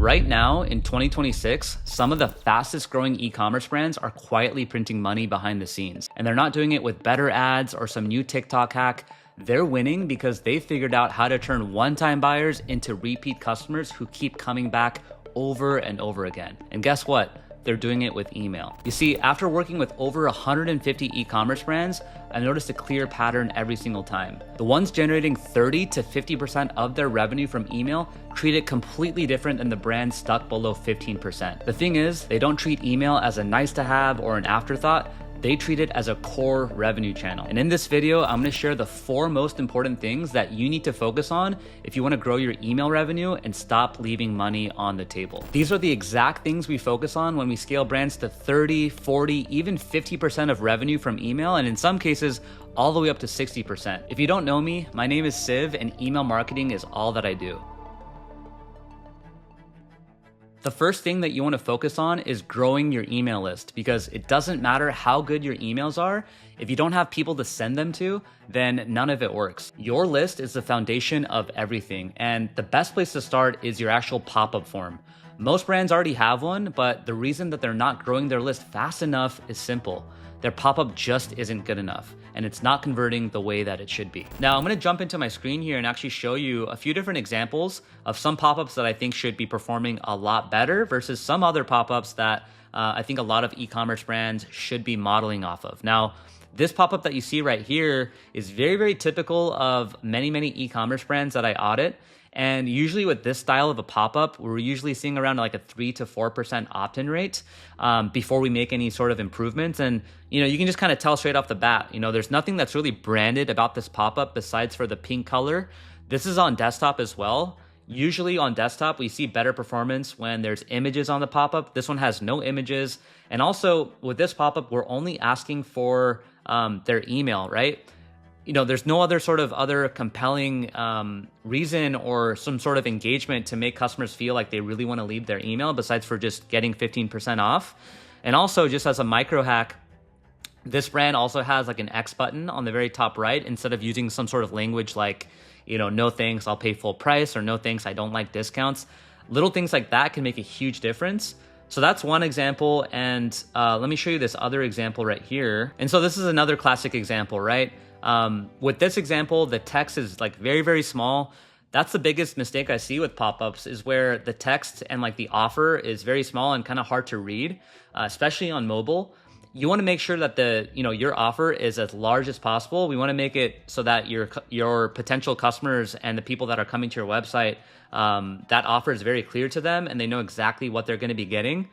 Right now in 2026, some of the fastest growing e-commerce brands are quietly printing money behind the scenes. And they're not doing it with better ads or some new TikTok hack. They're winning because they figured out how to turn one-time buyers into repeat customers who keep coming back over and over again. And guess what? They're doing it with email. You see, after working with over 150 e-commerce brands, I noticed a clear pattern every single time. The ones generating 30 to 50% of their revenue from email treat it completely different than the brands stuck below 15%. The thing is, they don't treat email as a nice to have or an afterthought. They treat it as a core revenue channel. And in this video, I'm gonna share the 4 most important things that you need to focus on if you wanna grow your email revenue and stop leaving money on the table. These are the exact things we focus on when we scale brands to 30, 40, even 50% of revenue from email, and in some cases, all the way up to 60%. If you don't know me, my name is Siv, and email marketing is all that I do. The first thing that you want to focus on is growing your email list, because it doesn't matter how good your emails are. If you don't have people to send them to, then none of it works. Your list is the foundation of everything, and the best place to start is your actual pop-up form. Most brands already have one, but the reason that they're not growing their list fast enough is simple. Their pop-up just isn't good enough, and it's not converting the way that it should be. Now, I'm gonna jump into my screen here and actually show you a few different examples of some pop-ups that I think should be performing a lot better versus some other pop-ups that I think a lot of e-commerce brands should be modeling off of. Now, this pop-up that you see right here is very, very typical of many, many e-commerce brands that I audit. And usually with this style of a pop-up, we're usually seeing around like a 3 to 4% opt-in rate before we make any sort of improvements. And, you can just kind of tell straight off the bat, there's nothing that's really branded about this pop-up besides for the pink color. This is on desktop as well. Usually on desktop, we see better performance when there's images on the pop-up. This one has no images. And also with this pop-up, we're only asking for their email, right? There's no other sort of other compelling reason or some sort of engagement to make customers feel like they really want to leave their email besides for just getting 15% off. And also, just as a micro hack, this brand also has like an X button on the very top right instead of using some sort of language like, no thanks, I'll pay full price, or no thanks, I don't like discounts. Little things like that can make a huge difference. So that's one example. And let me show you this other example right here. And so this is another classic example, right? With this example, the text is like very, very small. That's the biggest mistake I see with pop-ups, is where the text and like the offer is very small and kind of hard to read, especially on mobile. You want to make sure that your offer is as large as possible. We want to make it so that your potential customers and the people that are coming to your website, that offer is very clear to them and they know exactly what they're going to be getting.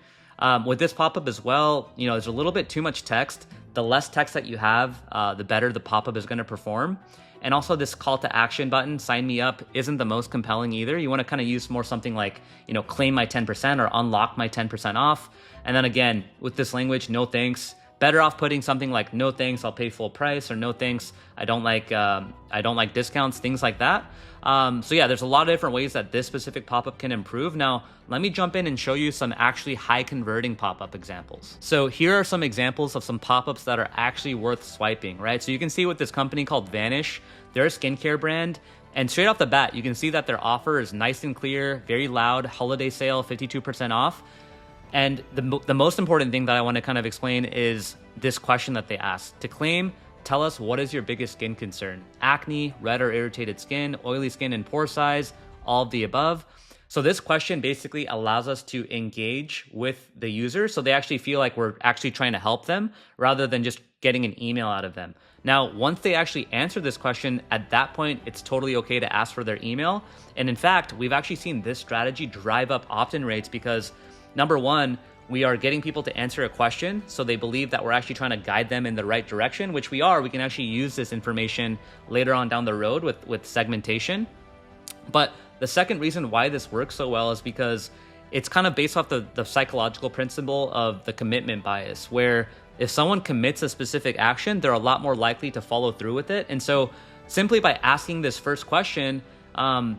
With this pop-up as well, there's a little bit too much text. The less text that you have, the better the pop-up is going to perform. And also this call to action button, sign me up, isn't the most compelling either. You want to kind of use more something like, claim my 10% or unlock my 10% off. And then again, with this language, no thanks, better off putting something like no thanks, I'll pay full price, or no thanks, I don't like discounts, things like that. So yeah, there's a lot of different ways that this specific pop-up can improve. Now, let me jump in and show you some actually high converting pop-up examples. So here are some examples of some pop-ups that are actually worth swiping, right? So you can see with this company called Vanish, they're a skincare brand. And straight off the bat, you can see that their offer is nice and clear, very loud, holiday sale, 52% off. And the most important thing that I want to kind of explain is this question that they asked. To claim, tell us what is your biggest skin concern? Acne, red or irritated skin, oily skin and pore size, all of the above. So this question basically allows us to engage with the user so they actually feel like we're actually trying to help them rather than just getting an email out of them. Now, once they actually answer this question, at that point, it's totally okay to ask for their email. And in fact, we've actually seen this strategy drive up opt-in rates because number one, we are getting people to answer a question so they believe that we're actually trying to guide them in the right direction, which we are. We can actually use this information later on down the road with segmentation. But the second reason why this works so well is because it's kind of based off the psychological principle of the commitment bias, where if someone commits a specific action, they're a lot more likely to follow through with it. And so simply by asking this first question,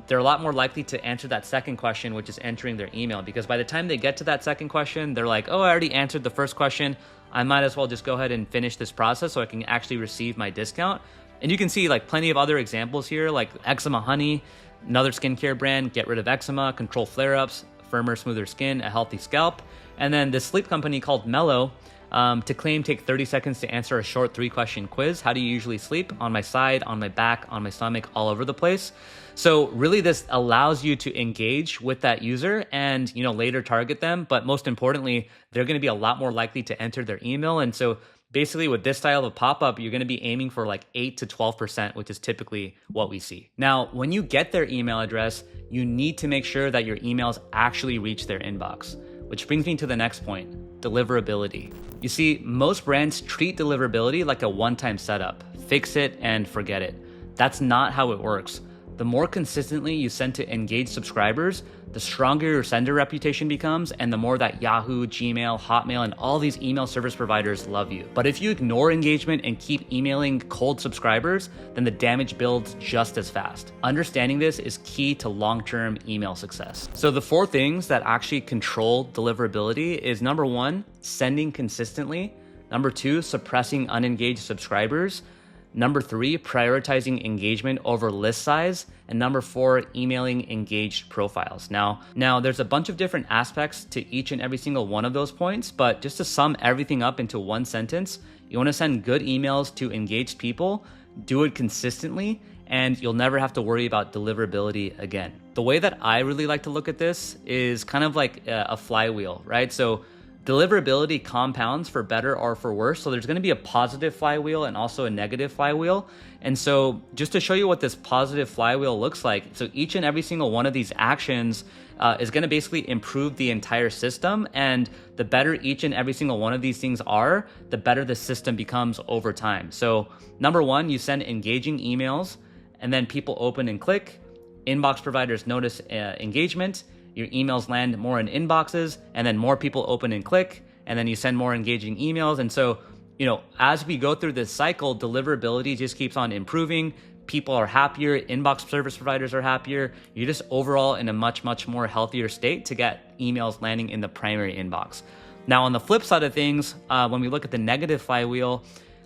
they're a lot more likely to answer that second question, which is entering their email, because by the time they get to that second question, they're like, oh, I already answered the first question. I might as well just go ahead and finish this process so I can actually receive my discount. And you can see like plenty of other examples here, like Eczema Honey, another skincare brand, get rid of eczema, control flare-ups, firmer, smoother skin, a healthy scalp. And then this sleep company called Mellow, to claim take 30 seconds to answer a short 3-question quiz. How do you usually sleep? On my side, on my back, on my stomach, all over the place. So really this allows you to engage with that user and, later target them. But most importantly, they're going to be a lot more likely to enter their email. And so basically with this style of pop-up, you're going to be aiming for like 8 to 12%, which is typically what we see. Now, when you get their email address, you need to make sure that your emails actually reach their inbox. Which brings me to the next point, deliverability. You see, most brands treat deliverability like a one-time setup. Fix it and forget it. That's not how it works. The more consistently you send to engaged subscribers, the stronger your sender reputation becomes and the more that Yahoo, Gmail, Hotmail, and all these email service providers love you. But if you ignore engagement and keep emailing cold subscribers, then the damage builds just as fast. Understanding this is key to long-term email success. So the 4 things that actually control deliverability is number 1, sending consistently. Number 2, suppressing unengaged subscribers. Number 3, prioritizing engagement over list size. And number 4, emailing engaged profiles. Now there's a bunch of different aspects to each and every single one of those points, but just to sum everything up into one sentence, you want to send good emails to engaged people, do it consistently, and you'll never have to worry about deliverability again. The way that I really like to look at this is kind of like a flywheel, right? So deliverability compounds for better or for worse. So there's going to be a positive flywheel and also a negative flywheel. And so just to show you what this positive flywheel looks like, so each and every single one of these actions is going to basically improve the entire system. And the better each and every single one of these things are, the better the system becomes over time. So number 1, you send engaging emails and then people open and click. Inbox providers notice engagement. Your emails land more in inboxes, and then more people open and click, and then you send more engaging emails. And so, as we go through this cycle, deliverability just keeps on improving. People are happier, inbox service providers are happier. You're just overall in a much, much more healthier state to get emails landing in the primary inbox. Now, on the flip side of things, when we look at the negative flywheel,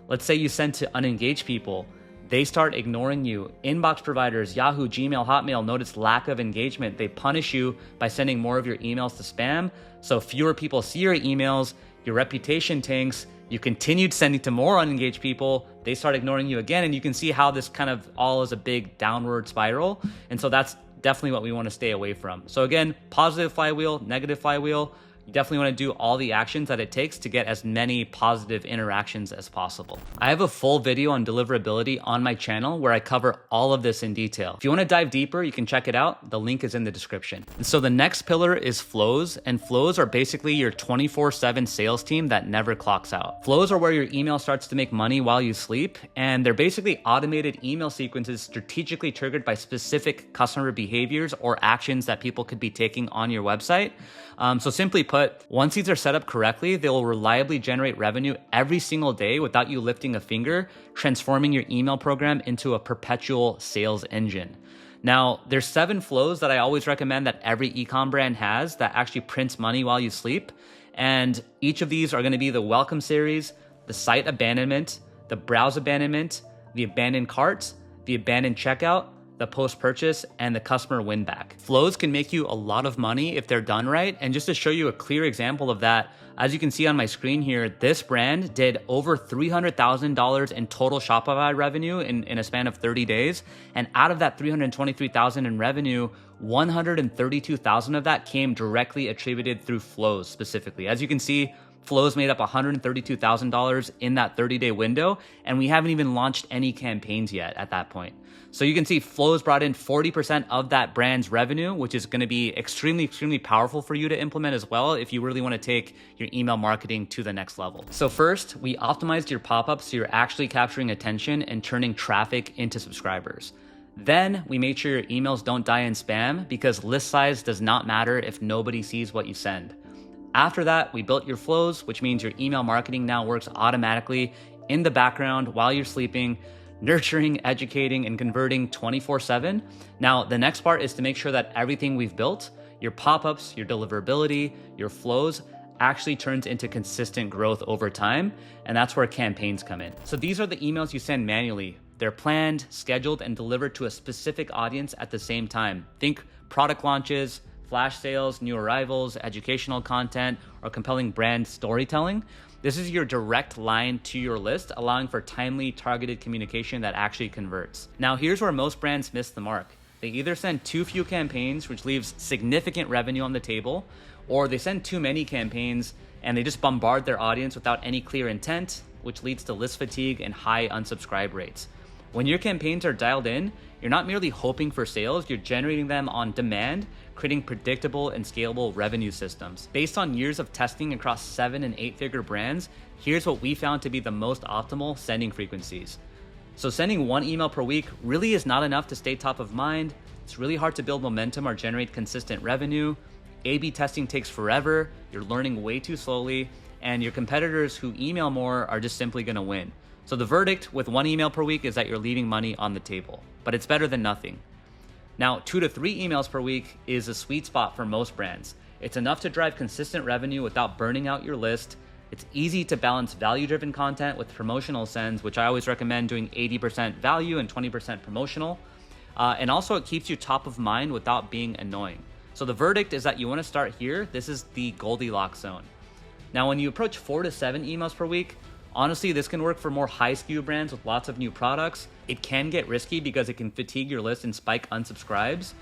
let's say you send to unengaged people. They start ignoring you. Inbox providers, Yahoo, Gmail, Hotmail notice lack of engagement. They punish you by sending more of your emails to spam. So fewer people see your emails, your reputation tanks, you continued sending to more unengaged people, they start ignoring you again. And you can see how this kind of all is a big downward spiral. And so that's definitely what we want to stay away from. So again, positive flywheel, negative flywheel. You definitely want to do all the actions that it takes to get as many positive interactions as possible. I have a full video on deliverability on my channel where I cover all of this in detail. If you want to dive deeper, you can check it out. The link is in the description. And so the next pillar is flows, and flows are basically your 24/7 sales team that never clocks out. Flows are where your email starts to make money while you sleep, and they're basically automated email sequences strategically triggered by specific customer behaviors or actions that people could be taking on your website. So simply put, once these are set up correctly, they will reliably generate revenue every single day without you lifting a finger, transforming your email program into a perpetual sales engine. Now, there's 7 flows that I always recommend that every e-com brand has that actually prints money while you sleep. And each of these are going to be the welcome series, the site abandonment, the browse abandonment, the abandoned cart, the abandoned checkout, the post-purchase, and the customer win-back. Flows can make you a lot of money if they're done right. And just to show you a clear example of that, as you can see on my screen here, this brand did over $300,000 in total Shopify revenue in a span of 30 days. And out of that $323,000 in revenue, $132,000 of that came directly attributed through flows specifically. As you can see, flows made up $132,000 in that 30-day window, and we haven't even launched any campaigns yet at that point. So you can see flows brought in 40% of that brand's revenue, which is going to be extremely, extremely powerful for you to implement as well if you really want to take your email marketing to the next level. So first, we optimized your pop-ups so you're actually capturing attention and turning traffic into subscribers. Then we made sure your emails don't die in spam because list size does not matter if nobody sees what you send. After that, we built your flows, which means your email marketing now works automatically in the background while you're sleeping, nurturing, educating, and converting 24/7. Now, the next part is to make sure that everything we've built, your pop-ups, your deliverability, your flows, actually turns into consistent growth over time. And that's where campaigns come in. So these are the emails you send manually. They're planned, scheduled, and delivered to a specific audience at the same time. Think product launches, flash sales, new arrivals, educational content, or compelling brand storytelling, this is your direct line to your list, allowing for timely, targeted communication that actually converts. Now, here's where most brands miss the mark. They either send too few campaigns, which leaves significant revenue on the table, or they send too many campaigns and they just bombard their audience without any clear intent, which leads to list fatigue and high unsubscribe rates. When your campaigns are dialed in, you're not merely hoping for sales, you're generating them on demand, creating predictable and scalable revenue systems. Based on years of testing across 7 and 8-figure brands, here's what we found to be the most optimal sending frequencies. So sending 1 email per week really is not enough to stay top of mind. It's really hard to build momentum or generate consistent revenue. A/B testing takes forever, you're learning way too slowly, and your competitors who email more are just simply gonna win. So the verdict with 1 email per week is that you're leaving money on the table, but it's better than nothing. Now, 2 to 3 emails per week is a sweet spot for most brands. It's enough to drive consistent revenue without burning out your list. It's easy to balance value-driven content with promotional sends, which I always recommend doing 80% value and 20% promotional. And also it keeps you top of mind without being annoying. So the verdict is that you wanna start here. This is the Goldilocks zone. Now, when you approach 4 to 7 emails per week, honestly, this can work for more high SKU brands with lots of new products. It can get risky because it can fatigue your list and spike unsubscribes.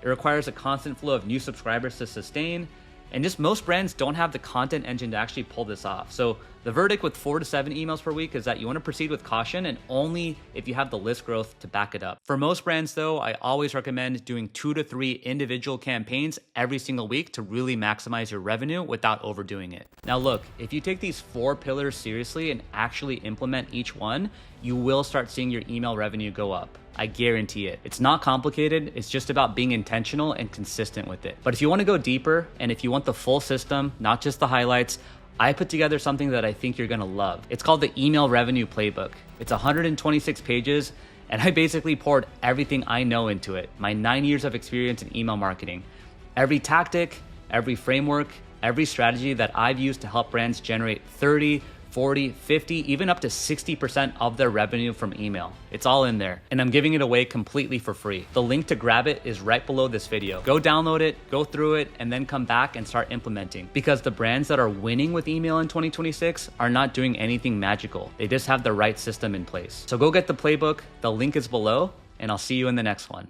It requires a constant flow of new subscribers to sustain. And just most brands don't have the content engine to actually pull this off. So the verdict with 4 to 7 emails per week is that you want to proceed with caution and only if you have the list growth to back it up. For most brands though, I always recommend doing 2 to 3 individual campaigns every single week to really maximize your revenue without overdoing it. Now look, if you take these 4 pillars seriously and actually implement each one, you will start seeing your email revenue go up. I guarantee it. It's not complicated. It's just about being intentional and consistent with it. But if you want to go deeper and if you want the full system, not just the highlights, I put together something that I think you're going to love. It's called the Email Revenue Playbook. It's 126 pages, and I basically poured everything I know into it. My 9 years of experience in email marketing. Every tactic, every framework, every strategy that I've used to help brands generate 30, 40, 50, even up to 60% of their revenue from email. It's all in there, and I'm giving it away completely for free. The link to grab it is right below this video. Go download it, go through it, and then come back and start implementing. Because the brands that are winning with email in 2026 are not doing anything magical. They just have the right system in place. So go get the playbook, the link is below, and I'll see you in the next one.